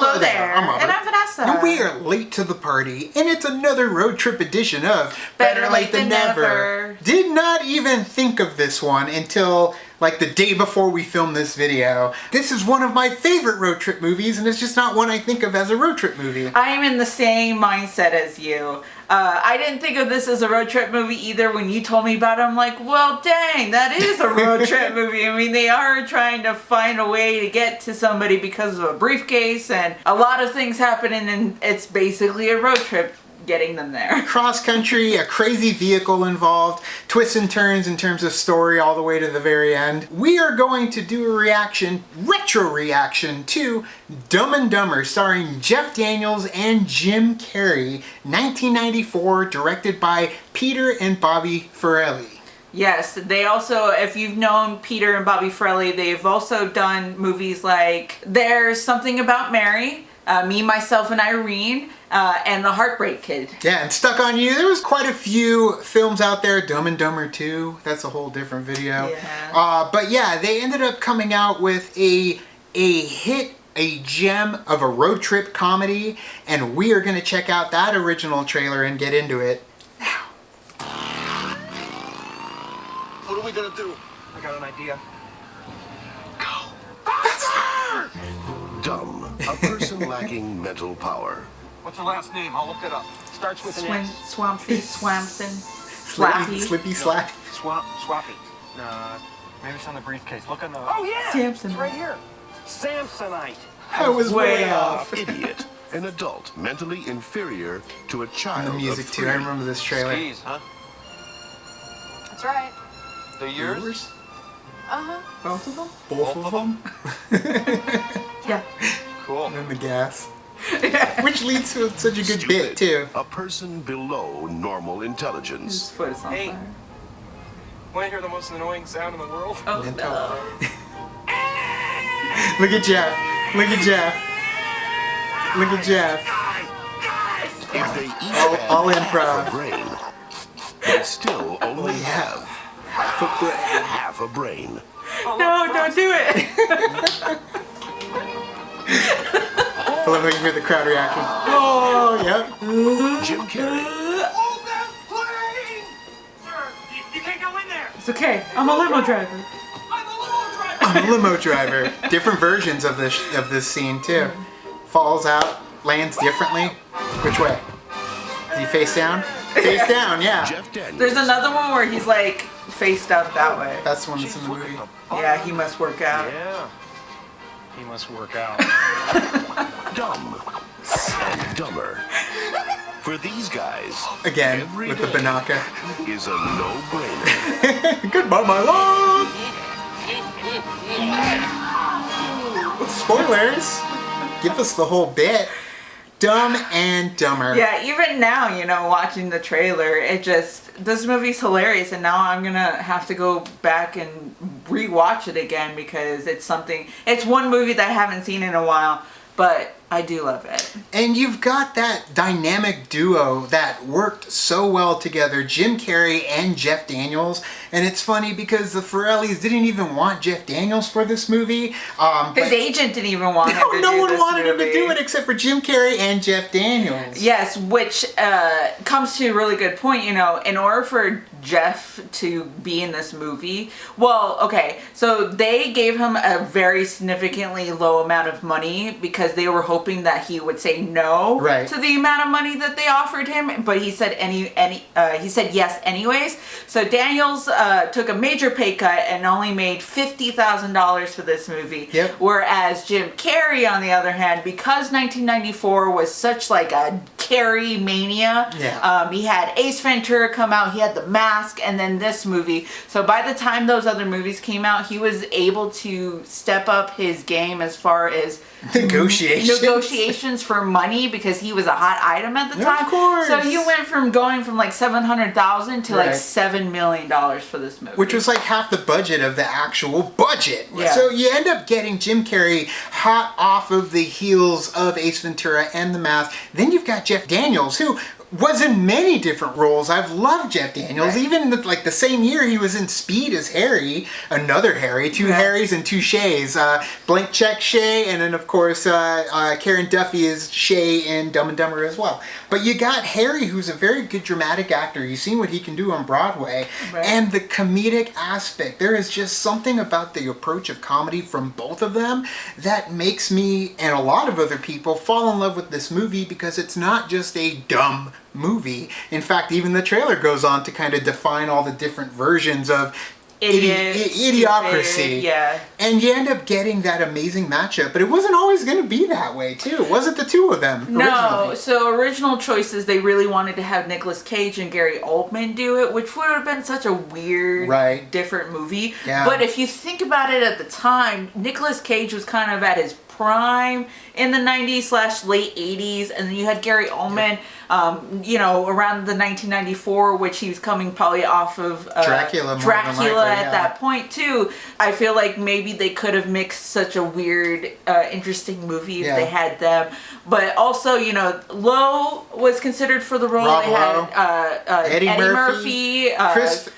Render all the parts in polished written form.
Hello there. I'm Robert. And I'm Vanessa. And we are late to the party, and it's another road trip edition of Better Late Than Never. Did not even think of this one until like the day before we filmed this video. This is one of my favorite road trip movies, and it's just not one I think of as a road trip movie. I am in the same mindset as you. I didn't think of this as a road trip movie either. When you told me about it, I'm like, well, dang, that is a road trip movie. I mean, they are trying to find a way to get to somebody because of a briefcase, and a lot of things happening, and it's basically a road trip getting them there. Cross country, a crazy vehicle involved, twists and turns in terms of story all the way to the very end. We are going to do a retro reaction to Dumb and Dumber, starring Jeff Daniels and Jim Carrey, 1994, directed by Peter and Bobby Farrelly. Yes, they also, if you've known Peter and Bobby Farrelly, they've also done movies like There's Something About Mary, Me, Myself, and Irene, and The Heartbreak Kid. Yeah, and Stuck on You. There was quite a few films out there. Dumb and Dumber 2. That's a whole different video. Yeah. But yeah, they ended up coming out with a gem of a road trip comedy, and we are going to check out that original trailer and get into it now. What are we going to do? I got an idea. Go! Faster! Dumb, a person lacking mental power. What's her last name? I'll look it up. Starts with an S. Swampy, Swampson, Slappy. Slippy Slap. Swappy. Maybe it's on the briefcase. Look on the... Oh, yeah! Samson. It's right here. Samsonite. I was way off. Idiot, an adult mentally inferior to a child And the music of too. 3. I remember this trailer. Skis, huh? That's right. They're yours? Uh-huh. Both of them? Both of them? Yeah. Cool. And then the gas. Which leads to such a good bit, Stupid, too. a person below normal His intelligence. foot is on Hey. fire. Want to hear the most annoying sound in the world? Oh, Mental. no. Look at Jeff. Look at Jeff. Look at Jeff. If they each All had improv. half a brain, they still only have half a brain. No, don't do it. I love how you hear the crowd reaction. Oh, yep. Jim Carrey, Hold that plane! Sir, you can't go in there! It's okay. I'm a limo driver. I'm a limo driver! I'm a limo driver. Different versions of this scene, too. Falls out, lands differently. Which way? Is he face down? Face down, yeah. Jeff Daniels, There's another one where he's like faced up that way. That's the one that's in the movie. Yeah, he must work out. Yeah. He must work out. Dumb and Dumber. For these guys, Again, every with the day Banaka. is a no-brainer. Goodbye, my love! Spoilers! Give us the whole bit. Dumb and Dumber. Yeah, even now, you know, watching the trailer, this movie's hilarious, and now I'm gonna have to go back and rewatch it again because it's one movie that I haven't seen in a while, but I do love it. And you've got that dynamic duo that worked so well together, Jim Carrey and Jeff Daniels. And it's funny because the Farrellys didn't even want Jeff Daniels for this movie. His agent didn't even want him to do no one this wanted him to movie. do it except for Jim Carrey and Jeff Daniels. Yes, which comes to a really good point. You know, in order for Jeff to be in this movie, well, okay, so they gave him a very significantly low amount of money because they were hoping that he would say no Right. to the amount of money that they offered him, but he said he said yes anyways. So Daniels took a major pay cut and only made $50,000 for this movie. Yep. Whereas Jim Carrey, on the other hand, because 1994 was such like a Carrey mania, Yeah. he had Ace Ventura come out, he had The Mask, and then this movie. So by the time those other movies came out, he was able to step up his game as far as negotiations for money because he was a hot item at the Yeah, time. of course. So he went from going from like $700,000 to like Right. $7 million for this movie. Which was like half the budget of the actual budget. Yeah. So you end up getting Jim Carrey hot off of the heels of Ace Ventura and The Mask. Then you've got Jeff Daniels, who was in many different roles. I've loved Jeff Daniels. Right. Even like the same year he was in Speed as Harry, another Harry, two Right. Harrys and two Shays. Blank Check Shay, and then of course Karen Duffy is Shay in Dumb and Dumber as well. But you got Harry, who's a very good dramatic actor. You've seen what he can do on Broadway. Right. And the comedic aspect. There is just something about the approach of comedy from both of them that makes me and a lot of other people fall in love with this movie, because it's not just a dumb movie. In fact, even the trailer goes on to kind of define all the different versions of idiocracy. Stupid, yeah. And you end up getting that amazing matchup, but it wasn't always going to be that way too. It wasn't the two of them No, originally. so original choices, they really wanted to have Nicolas Cage and Gary Oldman do it, which would have been such a weird, Right. different movie. Yeah. But if you think about it at the time, Nicolas Cage was kind of at his prime in the 90s / late 80s, and then you had Gary Oldman, around the 1994, which he was coming probably off of Dracula more than Dracula likely, at yeah. that point too. I feel like maybe they could have mixed such a weird, interesting movie if Yeah. they had them. But also, Lowe was considered for the role. Rob They had Eddie Murphy,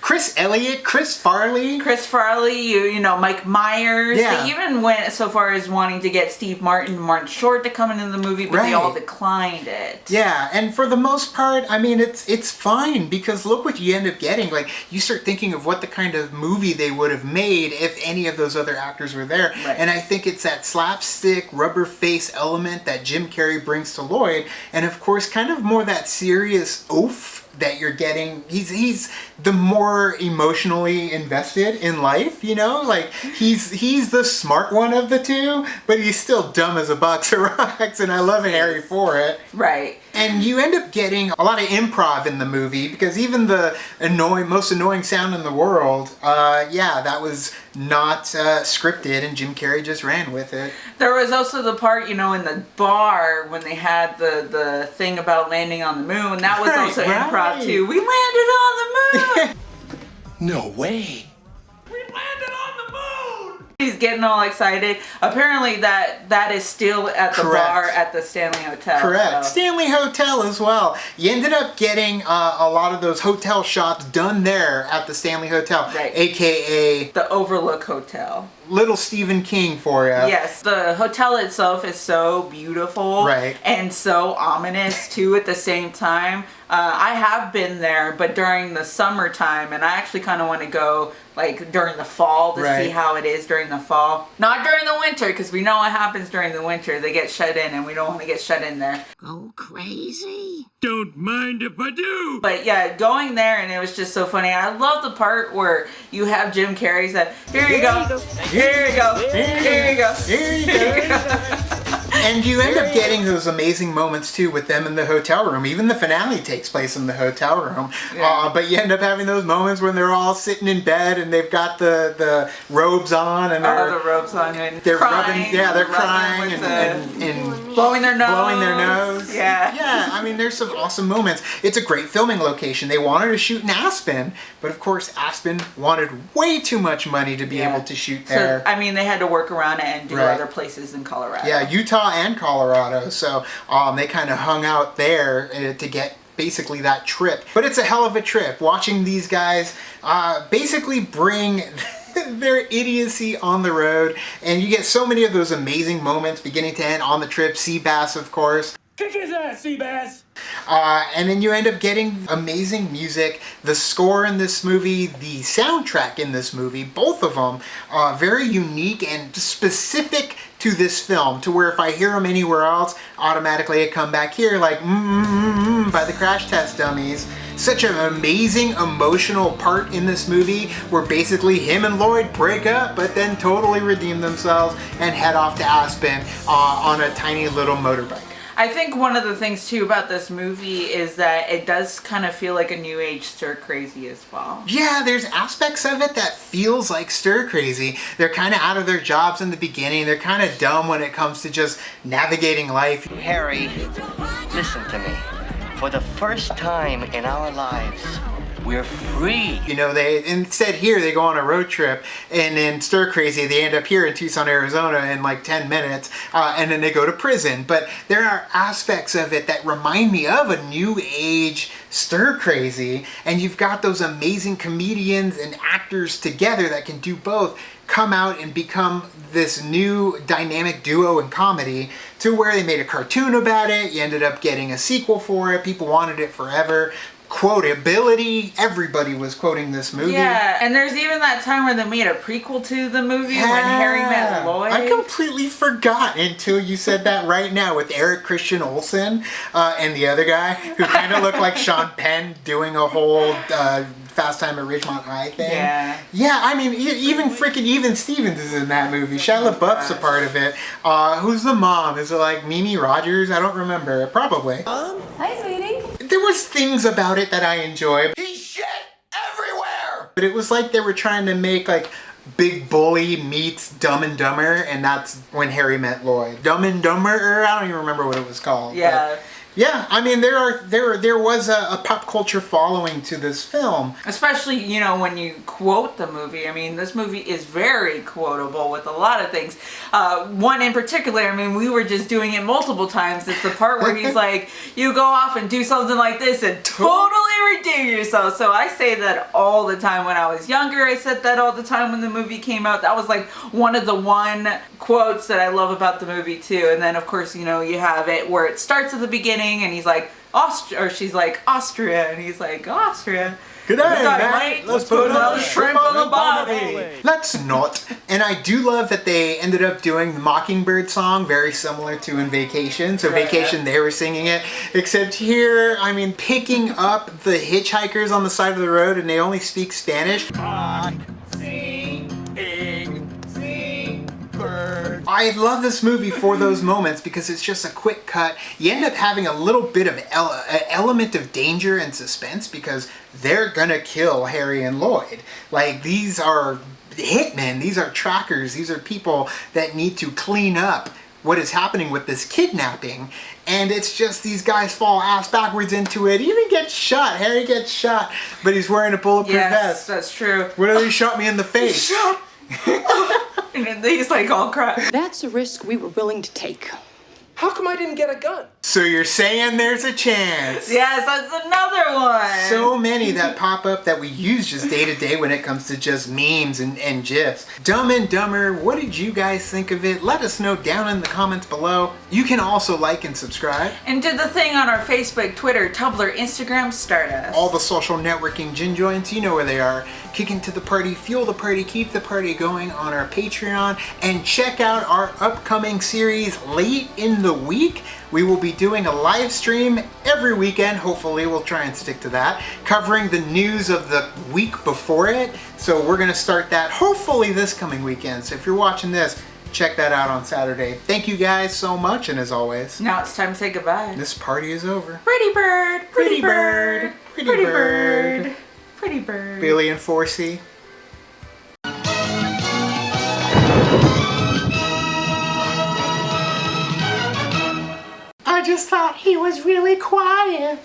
Chris Elliott, Chris Farley. Chris Farley, Mike Myers. Yeah. They even went so far as wanting to get Steve Martin, Martin Short to come into the movie, but they Right. all declined it. Yeah, and for the most part, I mean, it's fine, because look what you end up getting. Like, you start thinking of what the kind of movie they would have made if any of those other actors were there. Right. And I think it's that slapstick, rubber face element that Jim Carrey brings to Lloyd, and of course, kind of more that serious oaf that you're getting. He's the more emotionally invested in life, like he's the smart one of the two, but he's still dumb as a box of rocks, and I love Harry for it. Right. And you end up getting a lot of improv in the movie, because even the most annoying sound in the world, that was not scripted, and Jim Carrey just ran with it. There was also the part, in the bar when they had the thing about landing on the moon. That was Right, also right. improv too. We landed on the moon. No way. We landed on the moon! He's getting all excited. Apparently that is still at the Correct. bar at the Stanley Hotel. Correct. so- Stanley Hotel as well. You ended up getting a lot of those hotel shots done there at the Stanley Hotel, Right. aka The Overlook Hotel. Little Stephen King for you. Yes, the hotel itself is so beautiful, Right. and so ominous too at the same time. I have been there, but during the summertime, and I actually kind of want to go like during the fall to Right. see how it is during the fall. Not during the winter, because we know what happens during the winter. They get shut in, and we don't want to get shut in there. Go crazy? Don't mind if I do! But yeah, going there, and it was just so funny. I love the part where you have Jim Carrey said, "Here you go, here you go, here you go." Here you go. And you end up getting those amazing moments too with them in the hotel room. Even the finale takes place in the hotel room. Yeah. But you end up having those moments when they're all sitting in bed and they've got the robes on and Oh, the ropes on and they're crying, rubbing, they're rubbing crying with and blowing their nose. blowing their nose. Yeah. Yeah, I mean, there's some awesome moments. It's a great filming location. They wanted to shoot in Aspen, but of course, Aspen wanted way too much money to be Yeah. able to shoot So, there. I mean, they had to work around it and do Right. other places in Colorado. Yeah, Utah and Colorado. So they kind of hung out there to get basically that trip. But it's a hell of a trip watching these guys basically bring their idiocy on the road. And you get so many of those amazing moments beginning to end on the trip. Seabass, of course. Kick his ass, Seabass! And then you end up getting amazing music. The score in this movie, the soundtrack in this movie, both of them, very unique and specific to this film, to where if I hear them anywhere else, automatically I come back here like by the Crash Test Dummies. Such an amazing emotional part in this movie where basically him and Lloyd break up but then totally redeem themselves and head off to Aspen on a tiny little motorbike. I think one of the things too about this movie is that it does kind of feel like a new age stir crazy as well. Yeah, there's aspects of it that feels like stir crazy. They're kind of out of their jobs in the beginning. They're kind of dumb when it comes to just navigating life. Harry, listen to me. For the first time in our lives, We're free. You know, they instead here they go on a road trip, and in Stir Crazy they end up here in Tucson, Arizona in like 10 minutes, and then they go to prison. But there are aspects of it that remind me of a new age Stir Crazy, and you've got those amazing comedians and actors together that can do both, come out and become this new dynamic duo in comedy, to where they made a cartoon about it. You ended up getting a sequel for it. People wanted it forever. Quotability, everybody was quoting this movie. Yeah, and there's even that time where they made a prequel to the movie when Harry met Lloyd. I completely forgot until you said that right now, with Eric Christian Olsen and the other guy who kind of looked like Sean Penn doing a whole Fast Time at Ridgemont High thing. Yeah, I mean, even freaking Even Stevens is in that movie. Shia LaBeouf's a part of it. Who's the mom? Is it like Mimi Rogers? I don't remember. Probably. Hi, sweetie. There was things about it that I enjoyed. He's shit everywhere! But it was like they were trying to make like Big Bully meets Dumb and Dumber, and that's when Harry met Lloyd. Dumb and Dumber, I don't even remember what it was called. Yeah. But yeah, I mean, there was a pop culture following to this film. Especially, you know, when you quote the movie. I mean, this movie is very quotable with a lot of things. One in particular, I mean, we were just doing it multiple times. It's the part where he's like, you go off and do something like this and totally redeem yourself. So I say that all the time when I was younger. I said that all the time when the movie came out. That was like one of the quotes that I love about the movie too. And then, of course, you know, you have it where it starts at the beginning and he's like, she's like, Austria, and he's like, Austria. Good day, mate. Let's put another shrimp on the barbie. Let's not. And I do love that they ended up doing the Mockingbird song, very similar to in Vacation. So Vacation, they were singing it. Except here, I mean, picking up the hitchhikers on the side of the road and they only speak Spanish. I love this movie for those moments because it's just a quick cut. You end up having a little bit of element of danger and suspense because they're gonna kill Harry and Lloyd. Like, these are hitmen, these are trackers, these are people that need to clean up what is happening with this kidnapping. And it's just these guys fall ass backwards into it. He even gets shot. Harry gets shot, but he's wearing a bulletproof vest. That's true. What if he shot me in the face? And then he's like all crying. That's a risk we were willing to take. How come I didn't get a gun? So you're saying there's a chance? Yes, that's another one. So many that pop up that we use just day to day when it comes to just memes and GIFs. Dumb and Dumber, what did you guys think of it? Let us know down in the comments below. You can also like and subscribe. And did the thing on our Facebook, Twitter, Tumblr, Instagram, Stardust. All the social networking gin joints, you know where they are. Kick into the party, fuel the party, keep the party going on our Patreon, and check out our upcoming series late in the week. We will be doing a live stream every weekend, hopefully we'll try and stick to that, covering the news of the week before it. So we're gonna start that hopefully this coming weekend. So if you're watching this, check that out on Saturday. Thank you guys so much, and as always, now it's time to say goodbye. This party is over. Pretty bird, pretty bird, pretty pretty bird, bird, pretty bird. Billy and Forsey. I just thought he was really quiet.